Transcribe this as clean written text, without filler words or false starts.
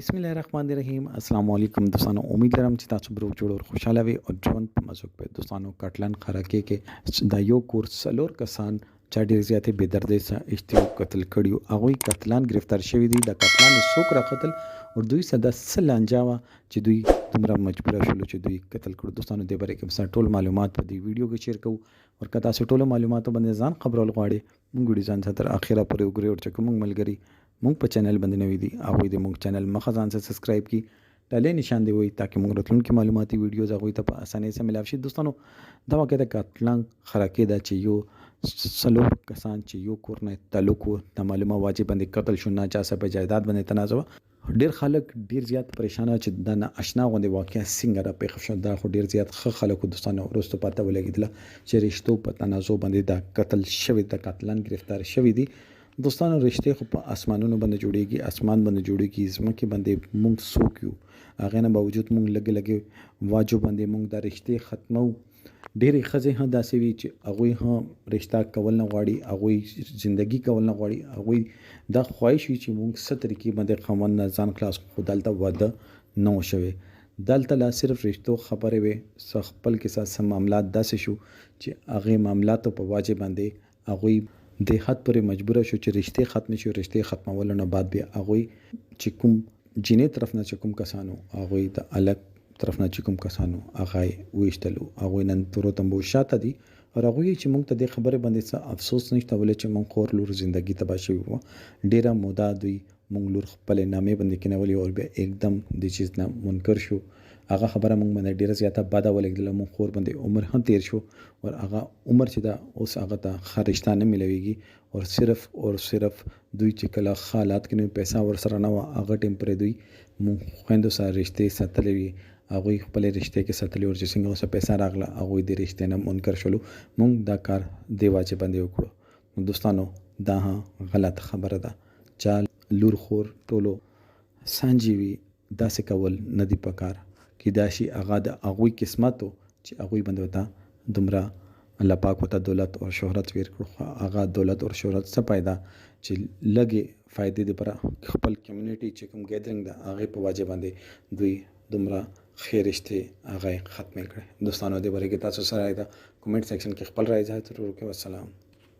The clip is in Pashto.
बिस्मिल्लाहिर्रहमानिर्रहीम अस्सलाम वालेकुम दोस्तों। उम्मीद लरम چې تاسو بروک جوړ او خوشاله وي او ژوند په مزه په دوستانو کټلن خرکې کې د یو کور څلور کسان چا ډیر زیاتې بې دردۍ سره اشتیو قتل کړیو هغوی قتلان گرفتار شوي دي د قتلان څوک را قتل او دوی سره د څه لانجه وه چې دوی دومره مجبوره شولو چې دوی قتل کړو. دوستانو دې باره کې مثلا ټول معلومات په دې ویډیو کې شیر کوو او که تاسو ټولو معلوماتو باندې ځان خبرول غواړئ موږ ویډیو ځان سره تر اخره پورې وګورئ او چې کوم ملګري مونږ په چینل باندې نوی دي هغوی د مونږ چینل مخه ځان سره سبسکرایب کړي ډالۍ نشان دی وي تاکي موږ راتلونکي معلوماتي ویډیوز هغوی ته په اسانۍ سره ملاو شي. دوستانو دا واقع د قتلان خرکې ده چې یو څلور کسان چې یو کور نه تعلق و د معلومه واجب باندې قتل شو نه چا سره په جایداد باندې تنازع ډیر خلک ډیر زیات پریشانه چې د نه آشنا غوندې واقع څنګه را پیښ شو دا خو ډیر زیات ښه خلکو دوستانو وروسته پته ولګېدله چې رشتو په تنازع باندې دا قتل شوي د قاتلان گرفتار شوي دي. دوستانو رشتې خو په اسمانونو باندې جوړیږي اسمان باندې جوړیږي ځمکې باندې موږ څوک یو هغې نه باوجود موږ لږې واجو باندې موږ دا رشتې ختمو. ډېرې ښځې هم داسې وي چې هغوی هم رشته کول نه غواړي هغوی زندګي کول نه غواړي هغوی دا خواهش وي چې موږ څه طریقې باندې خاوند نه ځان خلاص خو دلته واده نه و شوی دلته لا صرف رشتو خبرې وې خپل کې څه معاملات داسې شو چې هغې معاملاتو په واجب باندې هغوی د حد پورې مجبوره شو چې رشتې ختمې شو رشتې ختمولو نه بعد بیا هغوی چې کوم جینۍ طرف نه چې کوم کسانو هغوی د الګ طرف نه چې کوم کسانو هغه ویشتلو هغوی نن تورو تمبو شاته دي او هغوی چې موږ ته د خبرې باندې څه افسوس نشته ولې چې موږ خور لور زندگی تباه شوي وه ډېره موده دوی موږ لور خپلې نامې باندې کېنولې او بیا एकदम د چیز نه منکر شو هغه خبره موږ باندې ډیره زیاته بده ولګېدله موږ خور باندې عمر هم تیر شو او هغه عمر چې دا اوس هغه ته ښه رشته نه میلاویږي او صرف دوی چې کله ښه حالات کې نوي پیسه ورسره نه وه هغه ټیم پرې دوی موږ خویندو سره رشتې ساتلې وي هغوی خپلې رشتې کې ساتلې او چې څنګه اوسه پیسه راغله هغوی د رشتې نه منکر شولو موږ دا کار دې واجب باندې وکړو. دوستانو دا غلط خبره ده چا لور خور ټولو سانجي وي داسې کول نه دي پکار کېدای شي هغه د هغوی قسمت و چې هغوی باندې ورته دومره الله پاک ورته دولت او شهرت ور کړو هغه دولت او شهرت څه پیدا چې لږې فائدې لپاره خپل کمیونټي چې کوم ګیدرینګ ده هغې په واجب باندې دوی دومره ښې رشتې هغه ختمې کړې. دوستانو دې باره کې تاسو سره د کومنټ سیکشن کې خپل رایې ځای ضرور وکړئ. والسلام.